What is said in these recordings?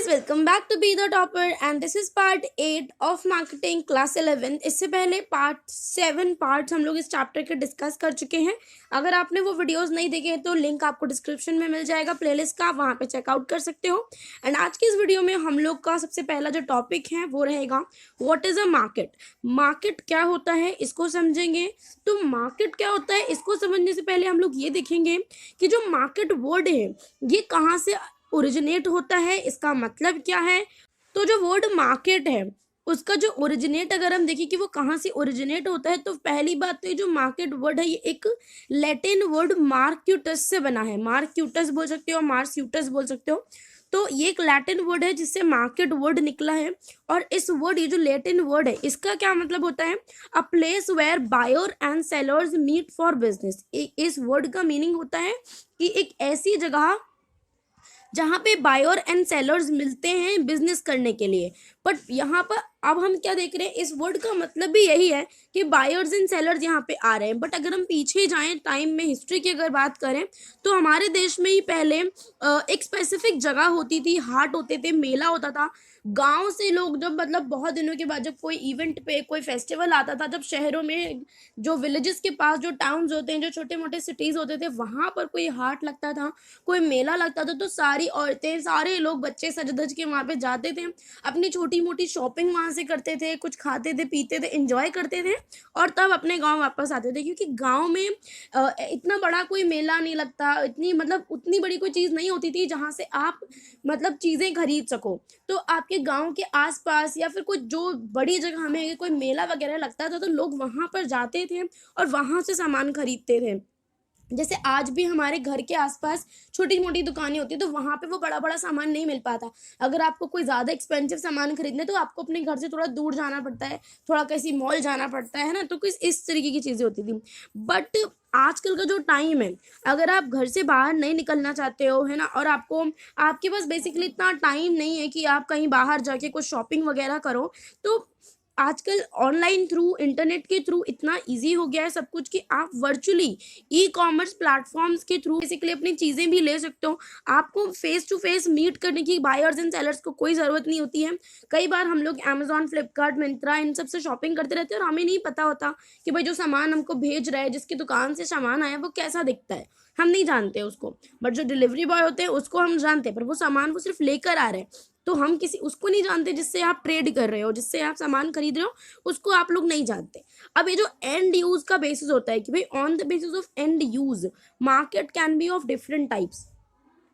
welcome back to Be the Topper and this is part 8 of marketing class 11। इससे पहले part 7 parts हम लोग इस चैप्टर के डिस्कस कर चुके हैं। अगर आपने वो वीडियोस नहीं देखे हैं तो लिंक आपको डिस्क्रिप्शन में मिल जाएगा प्लेलिस्ट का, वहाँ पे चेकआउट कर सकते हो। एंड आज की इस वीडियो में हम लोग का सबसे पहला जो टॉपिक है वो रहेगा what is a market. Market क्या होता है इसको समझेंगे। तो मार्केट क्या होता है इसको समझने से पहले हम लोग ये देखेंगे कि जो मार्केट वर्ड है ये कहाँ से ओरिजिनेट होता है, इसका मतलब क्या है। तो जो वर्ड मार्केट है उसका जो ओरिजिनेट अगर हम देखें कि वो कहाँ से ओरिजिनेट होता है, तो पहली बात तो ये जो मार्केट वर्ड है ये एक लैटिन वर्ड मार्क्यूटस से बना है। मार्क्यूटस बोल सकते हो, मार्स्यूटस बोल सकते हो। तो ये एक लैटिन वर्ड है जिससे मार्केट वर्ड निकला है। और इस वर्ड, ये जो लैटिन वर्ड है इसका क्या मतलब होता है, a place where buyer and sellers meet for business. इस वर्ड का मीनिंग होता है कि एक ऐसी जगह जहाँ पे बायर एंड सेलर्स मिलते हैं बिजनेस करने के लिए। बट यहाँ पर अब हम क्या देख रहे हैं, इस वर्ड का मतलब भी यही है कि बायर्स एंड सेलर्स यहाँ पे आ रहे हैं। बट अगर हम पीछे जाएं टाइम में, हिस्ट्री की अगर बात करें तो हमारे देश में ही पहले एक स्पेसिफिक जगह होती थी, हाट होते थे, मेला होता था। गांव से लोग जब मतलब बहुत दिनों के बाद जब कोई इवेंट पे कोई फेस्टिवल आता था, जब शहरों में जो विलेजेस के पास जो टाउन्स होते हैं, जो छोटे मोटे सिटीज होते थे, वहाँ पर कोई हाट लगता था, कोई मेला लगता था, तो सारी औरतें, सारे लोग, बच्चे सज धज के वहाँ पे जाते थे, अपनी छोटी मोटी शॉपिंग वहाँ से करते थे, कुछ खाते थे, पीते थे, एंजॉय करते थे और तब अपने गांव वापस आते थे। क्योंकि गांव में इतना बड़ा कोई मेला नहीं लगता, इतनी मतलब उतनी बड़ी कोई चीज़ नहीं होती थी जहाँ से आप मतलब चीज़ें खरीद सको। तो आपके गांव के आसपास या फिर कोई जो बड़ी जगह में कोई मेला वगैरह लगता था तो लोग वहाँ पर जाते थे और वहाँ से सामान खरीदते थे। जैसे आज भी हमारे घर के आसपास छोटी मोटी दुकानें होती है तो वहाँ पे वो बड़ा बड़ा सामान नहीं मिल पाता। अगर आपको कोई ज़्यादा एक्सपेंसिव सामान खरीदना है तो आपको अपने घर से थोड़ा दूर जाना पड़ता है, थोड़ा किसी मॉल जाना पड़ता है ना। तो कुछ इस तरीके की चीज़ें होती थी। बट आजकल का जो टाइम है, अगर आप घर से बाहर नहीं निकलना चाहते हो, है ना, और आपको आपके पास बेसिकली इतना टाइम नहीं है कि आप कहीं बाहर जाके कुछ शॉपिंग वगैरह करो, तो आजकल ऑनलाइन थ्रू, इंटरनेट के थ्रू इतना इजी हो गया है सब कुछ कि आप वर्चुअली ई कॉमर्स प्लेटफॉर्म्स के थ्रू बेसिकली अपनी चीज़ें भी ले सकते हो। आपको फेस टू फेस मीट करने की बायर्स एंड सेलर्स को कोई ज़रूरत नहीं होती है। कई बार हम लोग अमेजोन, फ्लिपकार्ट, मिंत्रा इन सब से शॉपिंग करते रहते हैं और हमें नहीं पता होता कि भाई जो सामान हमको भेज रहा है, जिसकी दुकान से सामान आया, वो कैसा दिखता है, हम नहीं जानते उसको। बट जो डिलीवरी बॉय होते हैं उसको हम जानते हैं, पर वो सामान वो सिर्फ लेकर आ रहे हैं। तो हम किसी उसको नहीं जानते जिससे आप ट्रेड कर रहे हो, जिससे आप सामान खरीद रहे हो, उसको आप लोग नहीं जानते। अब ये जो एंड यूज का बेसिस होता है कि भाई on the basis of and use market can be of different types.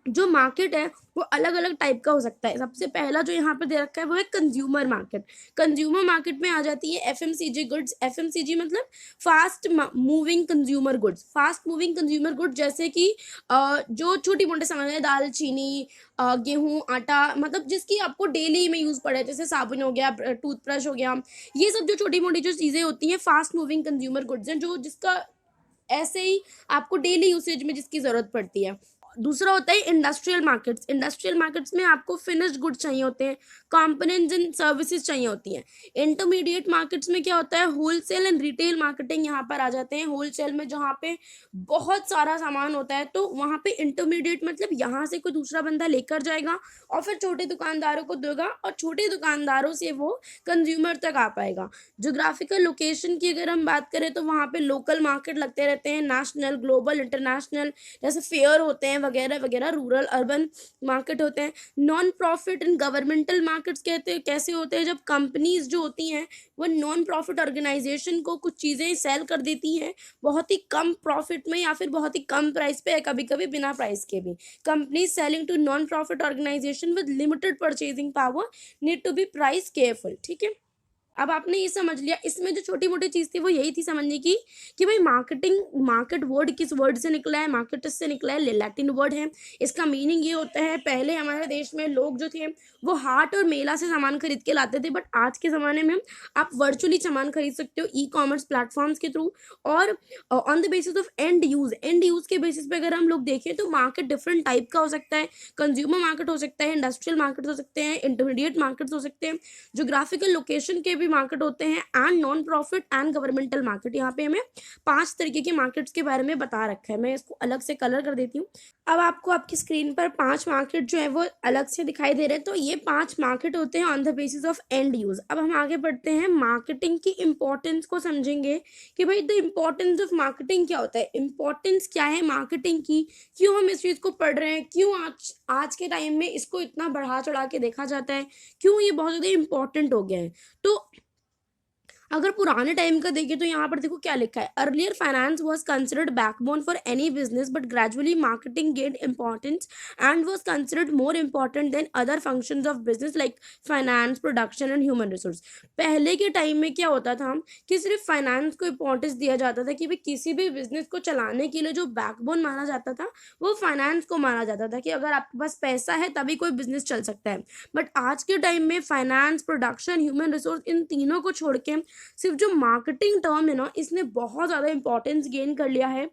जो मार्केट है वो अलग अलग टाइप का हो सकता है। सबसे पहला जो यहाँ पे दे रखा है वो है कंज्यूमर मार्केट। कंज्यूमर मार्केट में आ जाती है एफएमसीजी गुड्स। एफएमसीजी मतलब fast moving consumer goods. Fast moving consumer goods जैसे कि जो छोटी मोटे सामान है, दाल, चीनी, गेहूं, आटा, मतलब जिसकी आपको डेली में यूज़ पड़े, जैसे साबुन हो गया, टूथब्रश हो गया, ये सब जो छोटी मोटी जो चीज़ें होती हैं फास्ट मूविंग कंज्यूमर गुड्स हैं, जो जिसका ऐसे ही आपको डेली यूसेज में जिसकी ज़रूरत पड़ती है। दूसरा होता है इंडस्ट्रियल मार्केट्स। इंडस्ट्रियल मार्केट्स में आपको फिनिश्ड गुड्स चाहिए होते हैं, कंपोनेंट्स एंड सर्विसेज चाहिए होती हैं। इंटरमीडिएट मार्केट्स में क्या होता है, होलसेल एंड रिटेल मार्केटिंग यहाँ पर आ जाते हैं। होलसेल में जहाँ पे बहुत सारा सामान होता है तो वहाँ पे इंटरमीडिएट मतलब यहाँ से कोई दूसरा बंदा लेकर जाएगा और फिर छोटे दुकानदारों को देगा और छोटे दुकानदारों से वो कंज्यूमर तक आ पाएगा। जोग्राफिकल लोकेशन की अगर हम बात करें तो वहाँ पे लोकल मार्केट लगते रहते हैं, नेशनल, ग्लोबल, इंटरनेशनल, जैसे फेयर होते हैं वगैरह वगैरह। रूरल, अर्बन मार्केट होते हैं। Non profit and governmental markets कहते हैं कैसे होते हैं, जब कंपनीज जो होती हैं वो नॉन प्रॉफिट ऑर्गेनाइजेशन को कुछ चीज़ें सेल कर देती हैं बहुत ही कम प्रॉफिट में या फिर बहुत ही कम प्राइस पे, कभी कभी बिना प्राइस के भी। Companies selling to non profit organisation with limited purchasing power need to be price careful. ठीक है, अब आपने ये समझ लिया। इसमें जो छोटी मोटी चीज़ थी वो यही थी समझने की कि भाई मार्केटिंग, मार्केट वर्ड किस वर्ड से निकला है, मार्केटस से निकला है, लैटिन वर्ड है। इसका मीनिंग ये होता है, पहले हमारे देश में लोग जो थे वो हाट और मेला से सामान खरीद के लाते थे, बट आज के ज़माने में आप वर्चुअली सामान खरीद सकते हो ई कॉमर्स प्लेटफॉर्म्स के थ्रू। और on the basis of and use, and use के बेसिस पे अगर हम लोग देखें तो मार्केट डिफरेंट टाइप का हो सकता है। कंज्यूमर मार्केट हो सकता है, इंडस्ट्रियल मार्केट हो सकते हैं, इंटरमीडिएट मार्केट्स हो सकते हैं। जोग्राफिकल लोकेशन के भी मार्केट होते हैं, and non profit and governmental market. यहाँ पे हमें 5 तरीके के मार्केट्स के बारे में बता रखा है। मैं इसको अलग से कलर कर देती हूँ। अब आपको आपकी स्क्रीन पर 5 मार्केट जो है वो अलग से दिखाई दे रहे हैं। तो ये 5 मार्केट होते हैं on the basis of and use. अब हम आगे बढ़ते हैं, मार्केटिंग की इंपॉर्टेंस को समझेंगे कि भाई द इम्पोर्टेंस ऑफ मार्केटिंग क्या होता है, इंपॉर्टेंस क्या है मार्केटिंग की, क्यों हम इस चीज़ को पढ़ रहे हैं, क्यों आज के टाइम में इसको इतना बढ़ा चढ़ा के देखा जाता है, क्यों ये बहुत ज़्यादा इंपॉर्टेंट हो गया है। तो अगर पुराने टाइम का देखें तो यहाँ पर देखो क्या लिखा है, earlier finance was considered backbone for any business but gradually marketing gained importance and was considered more important than other functions of business like finance, production and human resource. पहले के टाइम में क्या होता था कि सिर्फ फाइनेंस को importance दिया जाता था कि भाई किसी भी बिजनेस को चलाने के लिए जो बैकबोन माना जाता था वो फाइनेंस को माना जाता था कि अगर आपके पास पैसा है तभी कोई बिजनेस चल सकता है। बट आज के टाइम में फाइनेंस, प्रोडक्शन, ह्यूमन रिसोर्स, इन तीनों को छोड़ के सिर्फ जो मार्केटिंग टर्म है ना, इसने बहुत ज़्यादा इंपॉर्टेंस गेन कर लिया है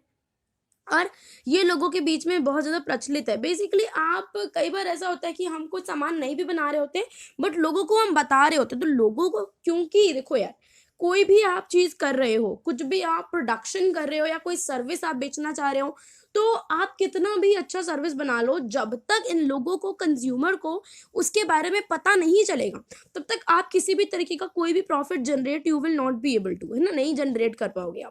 और ये लोगों के बीच में बहुत ज़्यादा प्रचलित है। बेसिकली आप, कई बार ऐसा होता है कि हम कुछ सामान नहीं भी बना रहे होते बट लोगों को हम बता रहे होते, तो लोगों को, क्योंकि देखो यार, कोई भी आप चीज़ कर रहे हो, कुछ भी आप प्रोडक्शन कर रहे हो या कोई सर्विस आप बेचना चाह रहे हो, तो आप कितना भी अच्छा सर्विस बना लो, जब तक इन लोगों को, कंज्यूमर को उसके बारे में पता नहीं चलेगा, तब तक आप किसी भी तरीके का कोई भी profit generate you will not be able to, है ना, नहीं जनरेट कर पाओगे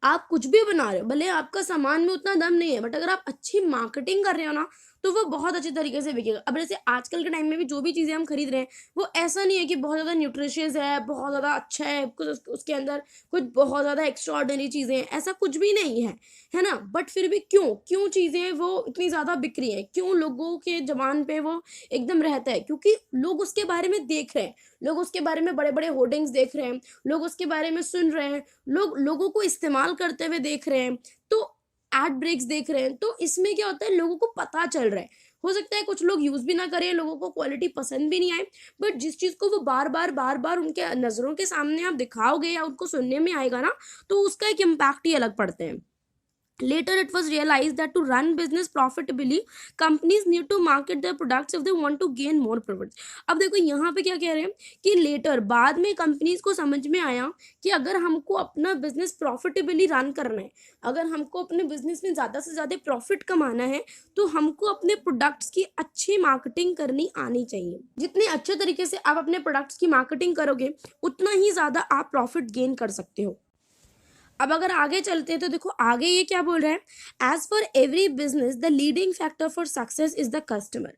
आप कुछ भी बना रहे हो, भले आपका सामान में उतना दम नहीं है बट अगर आप अच्छी मार्केटिंग कर रहे हो ना तो वो बहुत अच्छे तरीके से बिकेगा। अब जैसे आजकल के टाइम में भी जो भी चीज़ें हम खरीद रहे हैं वो ऐसा नहीं है कि बहुत ज़्यादा न्यूट्रिशियस है, बहुत ज़्यादा अच्छा है, कुछ उसके अंदर कुछ बहुत ज़्यादा एक्स्ट्रा ऑर्डिनरी चीज़ें हैं, ऐसा कुछ भी नहीं है ना। बट फिर भी क्यों क्यों चीज़ें वो इतनी ज़्यादा बिक रही हैं, क्यों लोगों के जबान पे वो एकदम रहता है, क्योंकि लोग उसके बारे में देख रहे हैं, लोग उसके बारे में बड़े बड़े होर्डिंग्स देख रहे हैं, लोग उसके बारे में सुन रहे हैं, लोग लोगों को इस्तेमाल करते हुए देख रहे हैं, तो एड ब्रेक्स देख रहे हैं। तो इसमें क्या होता है, लोगों को पता चल रहा है। हो सकता है कुछ लोग यूज भी ना करें, लोगों को क्वालिटी पसंद भी नहीं आए, बट जिस चीज को वो बार बार उनके नजरों के सामने आप दिखाओगे या उनको सुनने में आएगा ना, तो उसका एक इम्पैक्ट ही अलग पड़ते हैं। Later, it was realized that to run business profitably, companies need to market their products if they want to gain more profits. अब देखो यहाँ पे क्या कह रहे हैं कि लेटर, बाद में कंपनीज को समझ में आया कि अगर हमको अपना बिजनेस प्रॉफिटेबली रन करना है, अगर हमको अपने बिजनेस में ज़्यादा से ज़्यादा प्रॉफिट कमाना है, तो हमको अपने प्रोडक्ट्स की अच्छी मार्केटिंग करनी आनी चाहिए। जितने अच्छे तरीके से आप अपने प्रोडक्ट्स की मार्केटिंग करोगे उतना ही ज़्यादा आप प्रॉफिट गेन कर सकते हो। अब अगर आगे चलते हैं तो देखो आगे ये क्या बोल रहा है, as for every business the leading factor for success is the customer.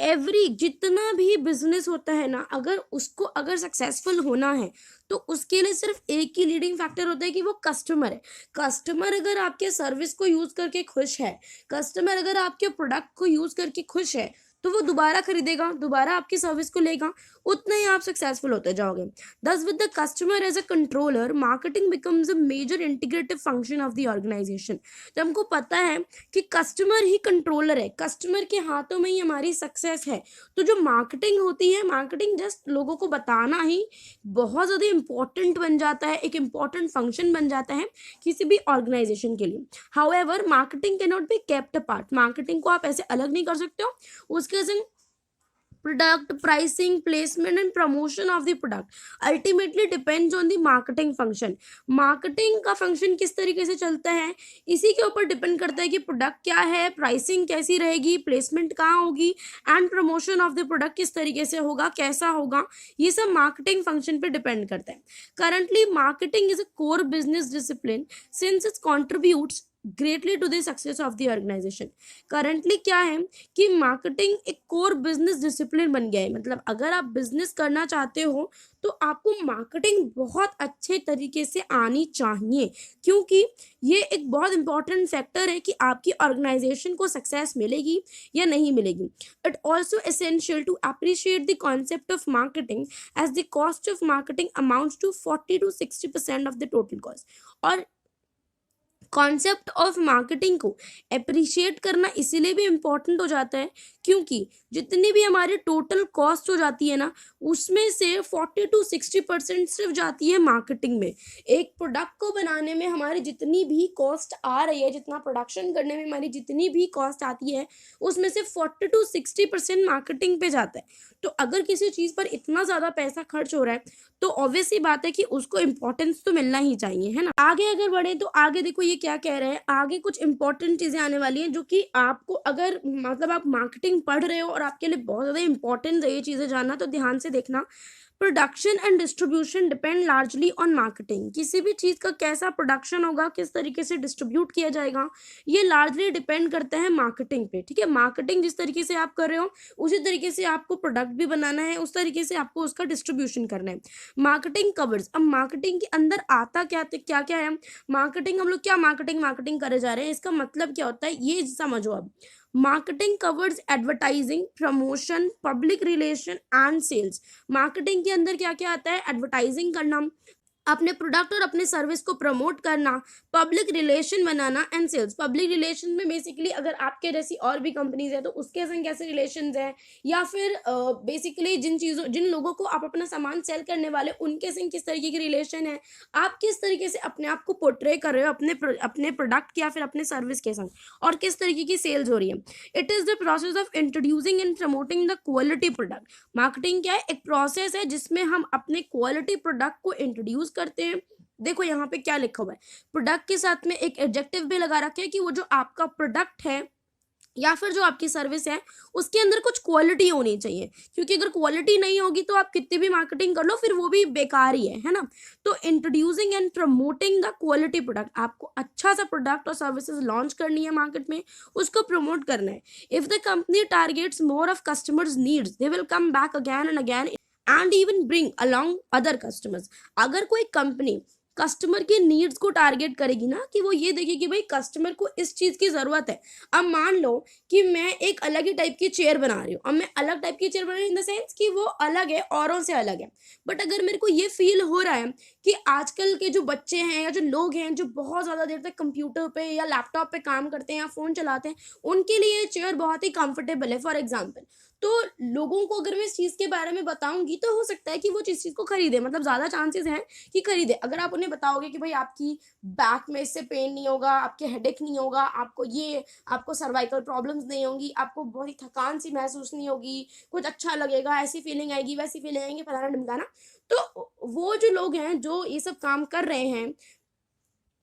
Every, जितना भी बिजनेस होता है ना, अगर उसको अगर सक्सेसफुल होना है तो उसके लिए सिर्फ एक ही लीडिंग फैक्टर होता है कि वो कस्टमर है। कस्टमर अगर आपके सर्विस को यूज करके खुश है, कस्टमर अगर आपके प्रोडक्ट को यूज करके खुश है, तो वो दोबारा खरीदेगा, दोबारा आपकी सर्विस को लेगा, उतना ही आप सक्सेसफुल होते जाओगे। Thus with the customer as a controller, marketing becomes a major integrative function of the organisation. जब हमको पता है कि कस्टमर ही कंट्रोलर है, कस्टमर के हाथों में ही हमारी सक्सेस है, तो जो मार्केटिंग होती है, मार्केटिंग जस्ट लोगों को बताना ही बहुत ज़्यादा इंपॉर्टेंट बन जाता है, एक इम्पॉर्टेंट फंक्शन बन जाता है किसी भी ऑर्गेनाइजेशन के लिए। However marketing can not be kept apart, marketing को आप ऐसे अलग नहीं कर सकते हो। उसके product pricing, placement and promotion of the product ultimately depends on the marketing function. Marketing का फंक्शन किस तरीके से चलता है, इसी के ऊपर डिपेंड करता है कि प्रोडक्ट क्या है, प्राइसिंग कैसी रहेगी, प्लेसमेंट कहाँ होगी, and promotion of the product किस तरीके से होगा, कैसा होगा, ये सब मार्केटिंग फंक्शन पे डिपेंड करता है। Currently marketing is a core business discipline since its contributes greatly to the success of the organisation. Currently क्या है कि मार्केटिंग एक कोर बिजनेस डिसिप्लिन बन गया है, मतलब अगर आप बिजनेस करना चाहते हो तो आपको मार्केटिंग बहुत अच्छे तरीके से आनी चाहिए, क्योंकि ये एक बहुत इंपॉर्टेंट फैक्टर है कि आपकी ऑर्गेनाइजेशन को सक्सेस मिलेगी या नहीं मिलेगी। It also essential to appreciate the concept of marketing as the cost of marketing amounts to 40 to 60% of the total cost. और कॉन्सेप्ट ऑफ मार्केटिंग को अप्रिशिएट करना इसीलिए भी इम्पोर्टेंट हो जाता है क्योंकि जितनी भी हमारी टोटल कॉस्ट हो जाती है ना, उसमें से 40 to 60% सिर्फ जाती है मार्केटिंग में। एक प्रोडक्ट को बनाने में हमारी जितनी भी कॉस्ट आ रही है, जितना प्रोडक्शन करने में हमारी जितनी भी कॉस्ट आती है, उसमें से 40 to 60% मार्केटिंग पे जाता है। तो अगर किसी चीज़ पर इतना ज़्यादा पैसा खर्च हो रहा है तो ऑब्वियस सी बात है कि उसको इम्पोर्टेंस तो मिलना ही चाहिए, है ना। आगे अगर बढ़े तो आगे देखो ये क्या कह रहे हैं, आगे कुछ इंपॉर्टेंट चीजें आने वाली हैं जो कि आपको, अगर मतलब आप मार्केटिंग पढ़ रहे हो और आपके लिए बहुत ज़्यादा इंपॉर्टेंट है ये चीज़ें जानना, तो ध्यान से देखना। Production and distribution depend largely on marketing. किसी भी चीज़ का कैसा प्रोडक्शन होगा, किस तरीके से डिस्ट्रीब्यूट किया जाएगा, ये लार्जली डिपेंड करता है मार्केटिंग पे, ठीक है। मार्केटिंग जिस तरीके से आप कर रहे हो उसी तरीके से आपको प्रोडक्ट भी बनाना है, उस तरीके से आपको उसका डिस्ट्रीब्यूशन करना है। मार्केटिंग कवर्स, अब मार्केटिंग के अंदर आता क्या क्या क्या है। मार्केटिंग, हम लोग क्या मार्केटिंग मार्केटिंग करे जा रहे हैं, इसका मतलब क्या होता है ये समझो। अब marketing covers advertising, promotion, public relation and sales. Marketing के अंदर क्या क्या आता है, एडवर्टाइजिंग करना, अपने प्रोडक्ट और अपने सर्विस को प्रमोट करना, पब्लिक रिलेशन बनाना एंड सेल्स। पब्लिक रिलेशन में बेसिकली अगर आपके जैसी और भी कंपनीज है तो उसके संग कैसे रिलेशन है, या फिर बेसिकली जिन लोगों को आप अपना सामान सेल करने वाले उनके संग किस तरीके की रिलेशन है, आप किस तरीके से अपने आप को पोर्ट्रे कर रहे हो अपने प्रोडक्ट या फिर अपने सर्विस के संग, और किस तरीके की सेल्स हो रही है। It is the process of introducing and promoting the quality product. Marketing क्या है, एक प्रोसेस है जिसमें हम अपने क्वालिटी प्रोडक्ट को इंट्रोड्यूस करते हैं। देखो यहाँ पे क्या लिखा हुआ है, प्रोडक्ट के साथ में एक एडजेक्टिव भी लगा रखे है कि वो जो आपका प्रोडक्ट है या फिर जो आपकी सर्विस है उसके अंदर कुछ क्वालिटी होनी चाहिए, क्योंकि अगर क्वालिटी नहीं होगी तो आप कितनी भी मार्केटिंग कर लो फिर वो भी बेकार ही है ना। तो introducing and promoting the quality product, आपको अच्छा सा प्रोडक्ट और सर्विसेज लॉन्च करनी है मार्केट में, उसको प्रमोट करना है। If the company targets more of customers needs they will come back again and again and even bring along other customers. अगर कोई कंपनी कस्टमर के नीड्स को टारगेट करेगी ना, कि वो ये देखेगी कि भाई कस्टमर को इस चीज़ की ज़रूरत है। अब मान लो कि मैं एक अलग ही टाइप की चेयर बना रही हूँ, अब मैं अलग टाइप की चेयर बना रही हूँ इन द सेंस कि वो अलग है, औरों से अलग है। बट अगर मेरे को ये फील हो रहा है कि आजकल के जो बच्चे हैं या जो लोग हैं जो बहुत ज़्यादा देर तक कंप्यूटर पे या लैपटॉप पे काम करते हैं या फ़ोन चलाते हैं, उनके लिए ये चेयर बहुत ही कंफर्टेबल है फॉर एग्जाम्पल, तो लोगों को अगर मैं इस चीज़ के बारे में बताऊंगी तो हो सकता है कि वो इस चीज़ को खरीदे, मतलब ज़्यादा चांसेस हैं कि खरीदे। अगर आप उन्हें बताओगे कि भाई आपकी बैक में इससे पेन नहीं होगा, आपके हेडेक नहीं होगा, आपको सर्वाइकल प्रॉब्लम्स नहीं होंगी, आपको बहुत ही थकान सी महसूस नहीं होगी, कुछ अच्छा लगेगा, ऐसी फीलिंग आएगी वैसी फीलिंग आएगी, फलाना ढिमकाना, तो वो जो लोग हैं जो ये सब काम कर रहे हैं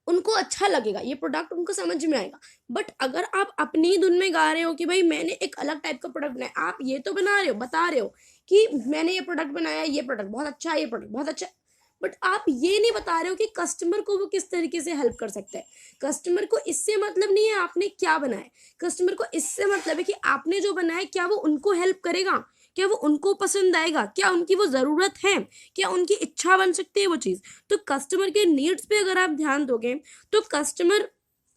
उनको अच्छा लगेगा, ये प्रोडक्ट उनको समझ में आएगा। बट अगर आप अपनी ही धुन में गा रहे हो कि भाई मैंने एक अलग टाइप का प्रोडक्ट बनाया, आप ये तो बना रहे हो, बता रहे हो कि मैंने ये प्रोडक्ट बनाया, ये प्रोडक्ट बहुत अच्छा है, ये प्रोडक्ट बहुत अच्छा है, बट आप ये नहीं बता रहे हो कि कस्टमर को वो किस तरीके से हेल्प कर सकता है। कस्टमर को इससे मतलब नहीं है आपने क्या बनाया, कस्टमर को इससे मतलब है कि आपने जो बनाया क्या वो उनको हेल्प करेगा, क्या वो उनको पसंद आएगा, क्या उनकी वो ज़रूरत है, क्या उनकी इच्छा बन सकती है वो चीज़। तो कस्टमर के नीड्स पे अगर आप ध्यान दोगे तो कस्टमर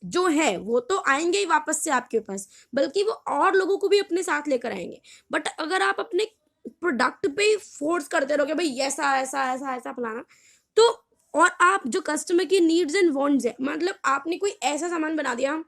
जो है वो तो आएंगे ही वापस से आपके पास, बल्कि वो और लोगों को भी अपने साथ लेकर आएंगे। बट अगर आप अपने प्रोडक्ट पे फोर्स करते रहोगे भाई ऐसा ऐसा ऐसा ऐसा फलाना, तो और आप जो कस्टमर की नीड्स एंड वांट्स है, मतलब आपने कोई ऐसा सामान बना दिया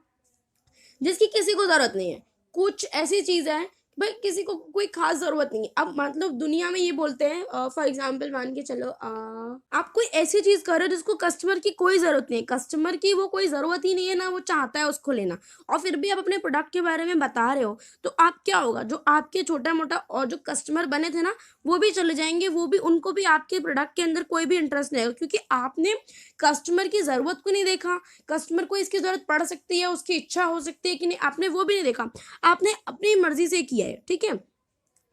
जिसकी किसी को जरूरत नहीं है, कुछ ऐसी चीज है भाई किसी को कोई खास जरूरत नहीं है। अब मतलब दुनिया में ये बोलते हैं, फॉर एग्जांपल मान के चलो, आप कोई ऐसी चीज कर रहे हो जिसको कस्टमर की कोई जरूरत नहीं है, कस्टमर की वो कोई जरूरत ही नहीं है ना वो चाहता है उसको लेना, और फिर भी आप अपने प्रोडक्ट के बारे में बता रहे हो, तो आप क्या होगा, जो आपके छोटा मोटा और जो कस्टमर बने थे ना वो भी चले जाएंगे, वो भी, उनको भी आपके प्रोडक्ट के अंदर कोई भी इंटरेस्ट नहीं होगा, क्योंकि आपने कस्टमर की ज़रूरत को नहीं देखा, कस्टमर को इसकी ज़रूरत पड़ सकती है, उसकी इच्छा हो सकती है कि नहीं, आपने वो भी नहीं देखा, आपने अपनी मर्जी से किया है, ठीक है।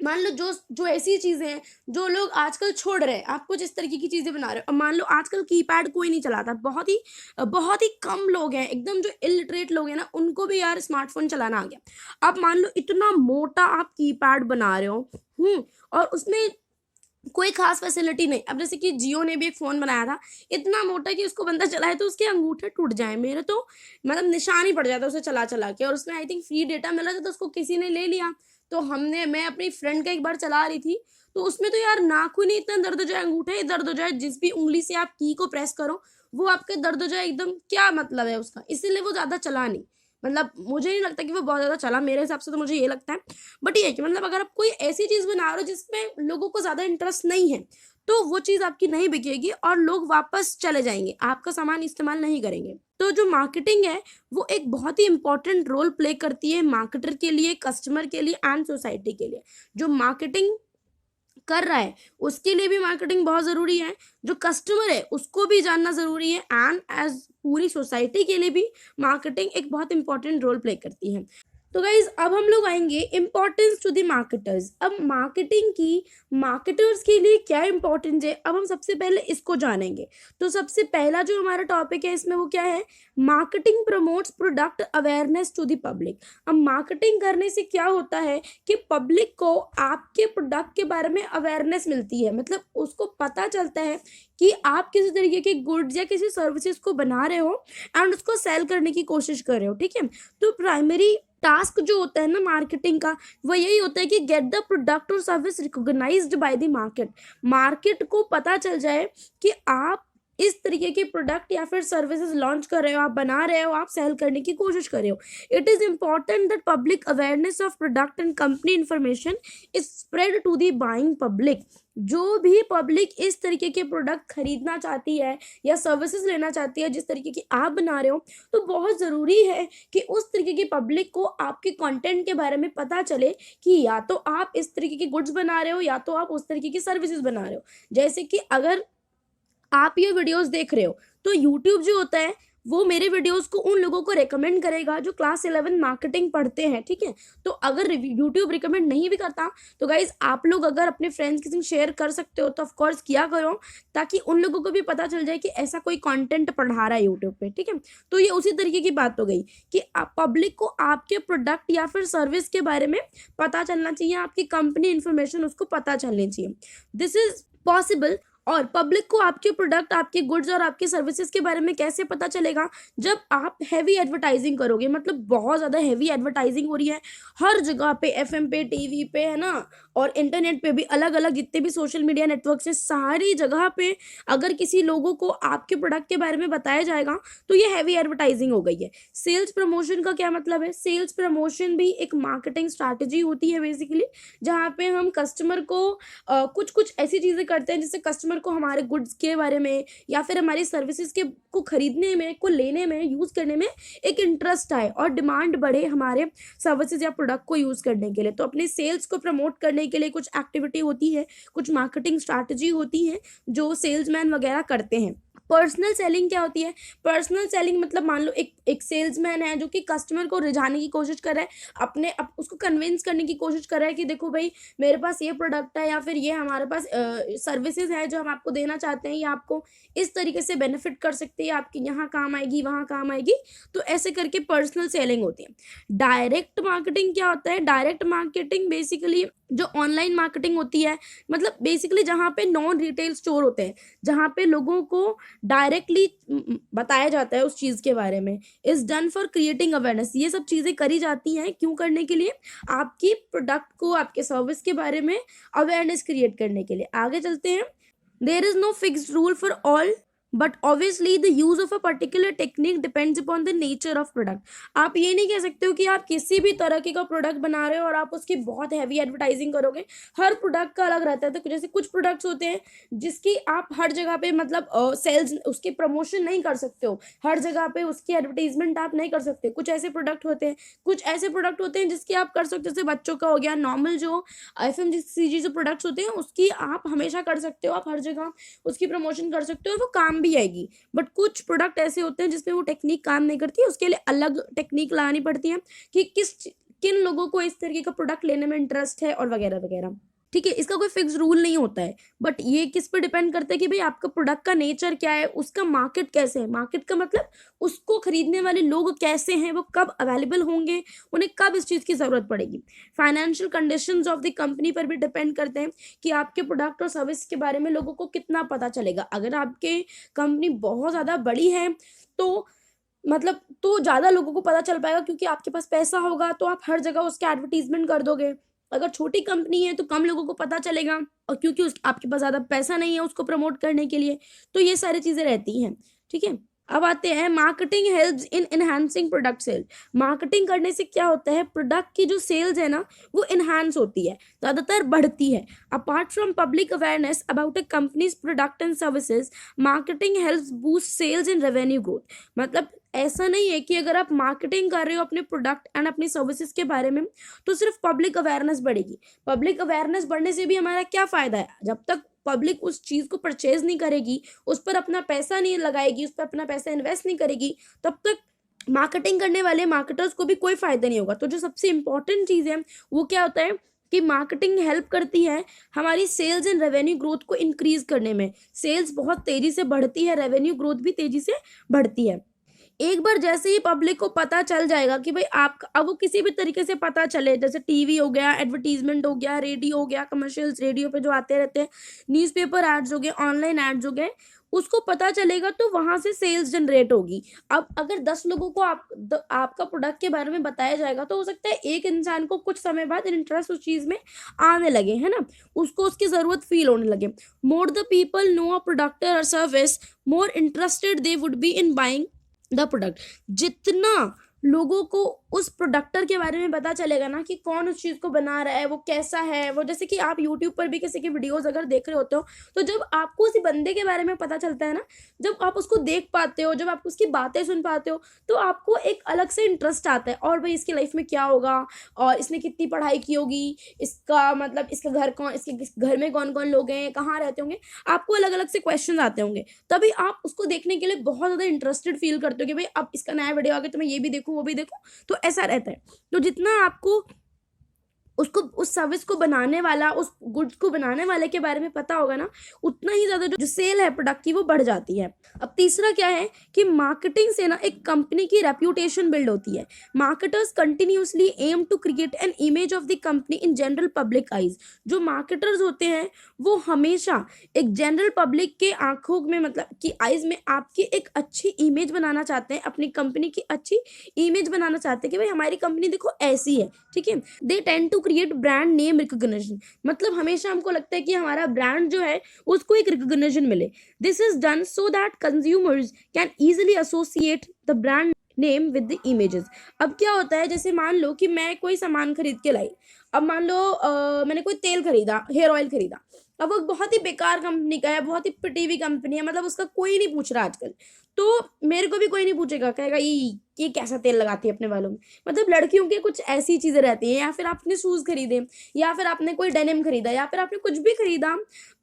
मान लो जो जो ऐसी चीज़ें हैं जो लोग आजकल छोड़ रहे हैं, आप कुछ इस तरीके की चीज़ें बना रहे हो। अब मान लो आजकल कीपैड कोई नहीं चलाता, बहुत ही कम लोग हैं, एकदम जो इलिटरेट लोग हैं ना उनको भी यार स्मार्टफोन चलाना आ गया। अब मान लो इतना मोटा आप कीपैड बना रहे हो, और उसमें कोई खास फैसिलिटी नहीं। अब जैसे कि जियो ने भी एक फ़ोन बनाया था इतना मोटा कि उसको बंदा चलाए तो उसके अंगूठे टूट जाए, मेरे तो मतलब निशान ही पड़ जाता उसे चला चला के, और उसमें आई थिंक फ्री डेटा मिला था तो उसको किसी ने ले लिया। तो मैं अपनी फ्रेंड का एक बार चला रही थी तो उसमें तो यार नाखून ही इतना दर्द हो जाए, अंगूठे ही दर्द हो जाए, जिस भी उंगली से आप की को प्रेस करो वो आपके दर्द हो जाए एकदम, क्या मतलब है उसका, इसीलिए वो ज़्यादा चला नहीं। मतलब मुझे नहीं लगता कि वो बहुत ज़्यादा चला, मेरे हिसाब से तो मुझे ये लगता है। बट ये है कि मतलब अगर आप कोई ऐसी चीज़ बना रहे हो जिसमें लोगों को ज़्यादा इंटरेस्ट नहीं है, तो वो चीज़ आपकी नहीं बिकेगी और लोग वापस चले जाएँगे, आपका सामान इस्तेमाल नहीं करेंगे। तो जो मार्केटिंग है, वो एक बहुत ही इम्पोर्टेंट रोल प्ले करती है मार्केटर के लिए, कस्टमर के लिए एंड सोसाइटी के लिए। जो मार्केटिंग कर रहा है, उसके लिए भी मार्केटिंग बहुत ज़रूरी है, जो कस्टमर है, उसको भी जानना ज़रूरी है एंड एज़ पूरी सोसाइटी के लिए भी मार्केटिंग एक बहुत इम्पोर्टेंट रोल प्ले करती है। तो गाइज़ अब हम लोग आएँगे इम्पोर्टेंस टू द मार्केटर्स। अब मार्केटिंग की मार्केटर्स के लिए क्या इम्पोर्टेंस है, अब हम सबसे पहले इसको जानेंगे। तो सबसे पहला जो हमारा टॉपिक है इसमें वो क्या है, marketing promotes product awareness to the public. अब मार्केटिंग करने से क्या होता है कि पब्लिक को आपके प्रोडक्ट के बारे में अवेयरनेस मिलती है, मतलब उसको पता चलता है कि आप किसी तरीके के गुड्स या किसी सर्विसेज को बना रहे हो एंड उसको सेल करने की कोशिश कर रहे हो, ठीक है। तो प्राइमरी टास्क जो होता है ना मार्केटिंग का, वो यही होता है कि गेट द प्रोडक्ट और service recognised by the market. Market को पता चल जाए कि आप इस तरीके के प्रोडक्ट या फिर सर्विसेज लॉन्च कर रहे हो, आप बना रहे हो, आप सेल करने की कोशिश कर रहे हो। It is important that public awareness of product and company information is spread to the buying public. जो भी पब्लिक इस तरीके के प्रोडक्ट खरीदना चाहती है या सर्विसेज लेना चाहती है जिस तरीके की आप बना रहे हो, तो बहुत ज़रूरी है कि उस तरीके की पब्लिक को आपके कंटेंट के बारे में पता चले कि या तो आप इस तरीके के गुड्स बना रहे हो या तो आप उस तरीके की सर्विसेज बना रहे हो। जैसे कि अगर आप ये वीडियोस देख रहे हो, तो यूट्यूब जो होता है वो मेरे वीडियोस को उन लोगों को रेकमेंड करेगा जो क्लास 11 मार्केटिंग पढ़ते हैं, ठीक है। तो अगर यूट्यूब रिकमेंड नहीं भी करता, तो गाइज आप लोग अगर अपने फ्रेंड्स के संग शेयर कर सकते हो तो ऑफकोर्स किया करो, ताकि उन लोगों को भी पता चल जाए कि ऐसा कोई कंटेंट पढ़ा रहा है यूट्यूब पे, ठीक है। तो ये उसी तरीके की बात हो गई कि पब्लिक को आपके प्रोडक्ट या फिर सर्विस के बारे में पता चलना चाहिए, आपकी कंपनी इन्फॉर्मेशन उसको पता चलनी चाहिए। This is possible. और पब्लिक को आपके प्रोडक्ट, आपके गुड्स और आपकी सर्विसेज के बारे में कैसे पता चलेगा, जब आप हैवी एडवर्टाइजिंग करोगे। मतलब बहुत ज़्यादा हैवी एडवर्टाइजिंग हो रही है हर जगह पे, एफएम पे, टीवी पे, है ना, और इंटरनेट पे भी, अलग अलग जितने भी सोशल मीडिया नेटवर्क्स हैं, सारी जगह पे अगर किसी लोगों को आपके प्रोडक्ट के बारे में बताया जाएगा तो ये हैवी एडवर्टाइजिंग हो गई है। सेल्स प्रमोशन का क्या मतलब है, सेल्स प्रमोशन भी एक मार्केटिंग स्ट्रैटेजी होती है बेसिकली, जहाँ पे हम कस्टमर को कुछ कुछ ऐसी चीज़ें करते हैं जिससे कस्टमर को हमारे गुड्स के बारे में या फिर हमारी सर्विसेज के को खरीदने में, को लेने में, यूज़ करने में एक इंटरेस्ट आए और डिमांड बढ़े हमारे सर्विसेज या प्रोडक्ट को यूज़ करने के लिए। तो अपने सेल्स को प्रमोट करने के लिए कुछ एक्टिविटी होती है, कुछ मार्केटिंग स्ट्रैटेजी होती है जो सेल्समैन वगैरह करते हैं। पर्सनल सेलिंग क्या होती है, पर्सनल सेलिंग मतलब मान लो एक सेल्समैन है जो कि कस्टमर को रिझाने की कोशिश कर रहा है, उसको कन्विंस करने की कोशिश कर रहा है कि देखो भाई मेरे पास ये प्रोडक्ट है या फिर ये हमारे पास सर्विसेज है जो हम आपको देना चाहते हैं, या आपको इस तरीके से बेनिफिट कर सकते हैं, आपकी यहाँ काम आएगी, वहाँ काम आएगी। तो ऐसे करके पर्सनल सेलिंग होती है। डायरेक्ट मार्केटिंग क्या होता है, डायरेक्ट मार्केटिंग बेसिकली जो ऑनलाइन मार्केटिंग होती है, मतलब बेसिकली जहाँ पे नॉन रिटेल स्टोर होते हैं, जहाँ पे लोगों को डायरेक्टली बताया जाता है उस चीज़ के बारे में, is done for creating awareness. ये सब चीज़ें करी जाती हैं क्यों करने के लिए, आपकी प्रोडक्ट को, आपके सर्विस के बारे में अवेयरनेस क्रिएट करने के लिए। आगे चलते हैं। There is no fixed rule for all but obviously the use of a particular technique depends upon the nature of product. आप ये नहीं कह सकते हो कि आप किसी भी तरह का प्रोडक्ट बना रहे हो और आप उसकी बहुत हैवी एडवर्टाइजिंग करोगे। हर प्रोडक्ट का अलग रहता है। तो जैसे कुछ प्रोडक्ट्स होते हैं जिसकी आप हर जगह पे मतलब सेल्स, उसकी प्रमोशन नहीं कर सकते हो, हर जगह पे उसकी एडवर्टाइजमेंट आप नहीं कर सकते। कुछ ऐसे प्रोडक्ट होते हैं जिसकी आप कर सकते हो, जैसे बच्चों का हो गया, नॉर्मल जो FMCG जो प्रोडक्ट्स होते हैं उसकी आप हमेशा कर सकते हो, आप हर जगह उसकी प्रमोशन कर सकते हो, वो काम भी आएगी। बट कुछ प्रोडक्ट ऐसे होते हैं जिसमें वो टेक्निक काम नहीं करती है, उसके लिए अलग टेक्निक लगानी पड़ती है कि किन लोगों को इस तरीके का प्रोडक्ट लेने में इंटरेस्ट है और वगैरह वगैरह। ठीक है, इसका कोई फिक्स रूल नहीं होता है, बट ये किस पे डिपेंड करता है कि भाई आपका प्रोडक्ट का नेचर क्या है, उसका मार्केट कैसे है। मार्केट का मतलब उसको खरीदने वाले लोग कैसे हैं, वो कब अवेलेबल होंगे, उन्हें कब इस चीज़ की ज़रूरत पड़ेगी। Financial conditions of the company पर भी डिपेंड करते हैं कि आपके प्रोडक्ट और सर्विस के बारे में लोगों को कितना पता चलेगा। अगर आपके कंपनी बहुत ज़्यादा बड़ी है तो मतलब तो ज़्यादा लोगों को पता चल पाएगा, क्योंकि आपके पास पैसा होगा तो आप हर जगह उसका एडवर्टीजमेंट कर दोगे। अगर छोटी कंपनी है तो कम लोगों को पता चलेगा, और क्योंकि आपके पास ज़्यादा पैसा नहीं है उसको प्रमोट करने के लिए। तो ये सारी चीज़ें रहती हैं, ठीक है। अब आते हैं marketing helps in enhancing product sale. Marketing करने से क्या होता है, प्रोडक्ट की जो सेल्स है ना वो एनहांस होती है, ज़्यादातर बढ़ती है। Apart from public awareness about a company's product and services, marketing helps boost sales and revenue growth. मतलब ऐसा नहीं है कि अगर आप मार्केटिंग कर रहे हो अपने प्रोडक्ट एंड अपनी सर्विसेज के बारे में तो सिर्फ पब्लिक अवेयरनेस बढ़ेगी। पब्लिक अवेयरनेस बढ़ने से भी हमारा क्या फ़ायदा है, जब तक पब्लिक उस चीज़ को परचेज नहीं करेगी, उस पर अपना पैसा नहीं लगाएगी, उस पर अपना पैसा इन्वेस्ट नहीं करेगी, तब तक मार्केटिंग करने वाले मार्केटर्स को भी कोई फ़ायदा नहीं होगा। तो जो सबसे इम्पोर्टेंट चीज़ है वो क्या होता है कि मार्केटिंग हेल्प करती है हमारी सेल्स एंड रेवेन्यू ग्रोथ को इंक्रीज करने में। सेल्स बहुत तेज़ी से बढ़ती है, रेवेन्यू ग्रोथ भी तेज़ी से बढ़ती है। एक बार जैसे ही पब्लिक को पता चल जाएगा कि भाई आप, अब वो किसी भी तरीके से पता चले, जैसे टीवी हो गया, एडवर्टीजमेंट हो गया, रेडियो हो गया, कमर्शियल्स रेडियो पे जो आते रहते हैं, न्यूज़पेपर एड्स हो गए, ऑनलाइन एड्स हो गए, उसको पता चलेगा तो वहां से सेल्स जनरेट होगी। अब अगर 10 लोगों को आपका प्रोडक्ट के बारे में बताया जाएगा तो हो सकता है एक इंसान को कुछ समय बाद इंटरेस्ट उस चीज़ में आने लगे, है ना, उसको उसकी ज़रूरत फील होने लगे। More the people know a product और service, more interested they would be in buying the product. जितना लोगों को उस प्रोडक्टर के बारे में पता चलेगा ना कि कौन उस चीज़ को बना रहा है, वो कैसा है, वो जैसे कि आप यूट्यूब पर भी किसी की वीडियोस अगर देख रहे होते हो तो जब आपको उसी बंदे के बारे में पता चलता है ना, जब आप उसको देख पाते हो, जब आप उसकी बातें सुन पाते हो तो आपको एक अलग से इंटरेस्ट आता है, और भाई इसकी लाइफ में क्या होगा, और इसने कितनी पढ़ाई की होगी, इसका मतलब इसका घर कौन, इसके घर में कौन कौन लोग हैं, कहाँ रहते होंगे, आपको अलग अलग से क्वेश्चन आते होंगे। तभी आप उसको देखने के लिए बहुत ज़्यादा इंटरेस्टेड फील करते हो कि भाई अब इसका नया वीडियो आ गया तो मैं ये भी देखूँ वो भी देखूँ। तो ऐसा रहता है। तो जितना आपको उसको, उस सर्विस को बनाने वाला, उस गुड्स को बनाने वाले के बारे में पता होगा ना, उतना ही ज़्यादा जो सेल है प्रोडक्ट की वो बढ़ जाती है। अब तीसरा क्या है कि मार्केटिंग से ना एक कंपनी की रेप्यूटेशन बिल्ड होती है। Marketers continuously aim to create an image of the company in general public eyes. जो मार्केटर्स होते हैं वो हमेशा एक जनरल पब्लिक के आंखों में, मतलब कि आइज में आपकी एक अच्छी इमेज बनाना चाहते हैं, अपनी कंपनी की अच्छी इमेज बनाना चाहते हैं कि भाई हमारी कंपनी देखो ऐसी है, ठीक है। They tend to create brand name recognition. मतलब हमेशा हमको लगता है कि हमारा ब्रांड जो है उसको एक रिकॉग्निशन मिले। This is done so that consumers can easily associate the brand name with the images. अब क्या होता है, जैसे मान लो कि मैं कोई सामान खरीद के लाई, अब मान लो मैंने कोई तेल खरीदा, हेयर ऑयल खरीदा, अब वो बहुत ही बेकार कंपनी का है, बहुत ही पिटी हुई कंपनी है, मतलब उसका कोई नहीं पूछ रहा आजकल, तो मेरे को भी कोई नहीं पूछेगा, कहेगा ये कैसा तेल लगाती है अपने बालों में। मतलब लड़कियों की कुछ ऐसी चीज़ें रहती हैं, या फिर आपने शूज़ खरीदे, या फिर आपने कोई डेनिम खरीदा, या फिर आपने कुछ भी खरीदा,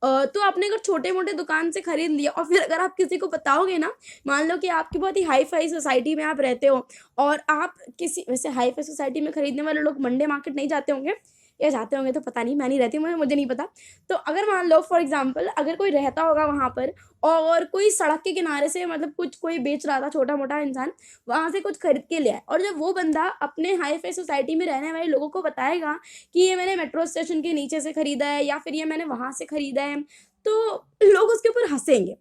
तो आपने अगर छोटे मोटे दुकान से खरीद लिया और फिर अगर आप किसी को बताओगे ना, मान लो कि आपकी बहुत ही हाई फाई सोसाइटी में आप रहते हो, और आप किसी, वैसे हाई फाई सोसाइटी में खरीदने वाले लोग मंडे मार्केट नहीं जाते होंगे, या जाते होंगे तो पता नहीं, मैं नहीं रहती, मुझे नहीं पता। तो अगर मान लो फॉर एग्जांपल अगर कोई रहता होगा वहाँ पर, और कोई सड़क के किनारे से मतलब कुछ कोई बेच रहा था, छोटा मोटा इंसान वहाँ से कुछ खरीद के ले आए, और जब वो बंदा अपने हाई फाई सोसाइटी में रहने वाले लोगों को बताएगा कि ये मैंने मेट्रो स्टेशन के नीचे से खरीदा है, या फिर ये मैंने वहाँ से खरीदा है, तो लोग उसके ऊपर हंसेंगे।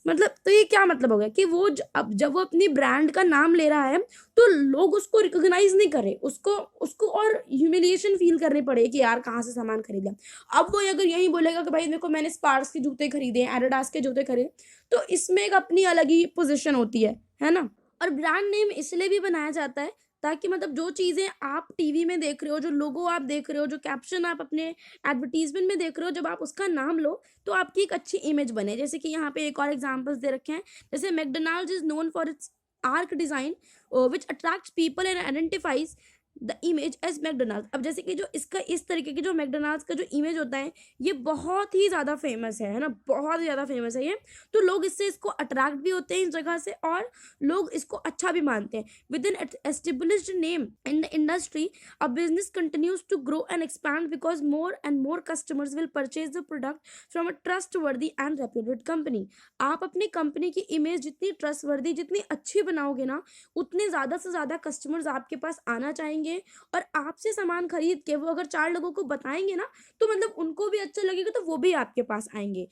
मतलब तो ये क्या मतलब हो गया कि वो अब जब वो अपनी ब्रांड का नाम ले रहा है तो लोग उसको रिकॉग्नाइज नहीं कर रहे, उसको उसको और ह्यूमिलिएशन फील करनी पड़ेगी कि यार कहाँ से सामान खरीदा। अब वो अगर यही बोलेगा कि भाई देखो मैंने स्पार्क्स के जूते खरीदे, एडिडास के जूते खरीदे, तो इसमें एक अपनी अलग ही पोजीशन होती है ना। और ब्रांड नेम इसलिए भी बनाया जाता है ताकि मतलब जो चीज़ें आप टीवी में देख रहे हो, जो लोगो आप देख रहे हो, जो कैप्शन आप अपने एडवर्टीजमेंट में देख रहे हो, जब आप उसका नाम लो तो आपकी एक अच्छी इमेज बने। जैसे कि यहाँ पे एक और एग्जांपल्स दे रखे हैं, जैसे McDonald's is known for its arch design which attracts people and identifies the image as McDonald's. अब जैसे कि जो इसका इस तरीके की जो मैकडोनाल्ड्स का जो इमेज होता है ये बहुत ही ज़्यादा फेमस है ना, बहुत ही ज़्यादा फेमस है ये, तो लोग इससे इसको अट्रैक्ट भी होते हैं इस जगह से, और लोग इसको अच्छा भी मानते हैं। With in established name in the industry a business continues to grow and expand because more and more customers will purchase the product from a trustworthy and reputed company. आप अपनी कंपनी की इमेज जितनी trustworthy, जितनी अच्छी बनाओगे ना, उतने ज़्यादा से ज़्यादा कस्टमर्स आपके पास आना चाहेंगे, और आपसे सामान खरीद के वो अगर 4 लोगों को बताएंगे ना तो मतलब उनको भी अच्छा लगेगा, तो वो भी आपके पास आएंगे।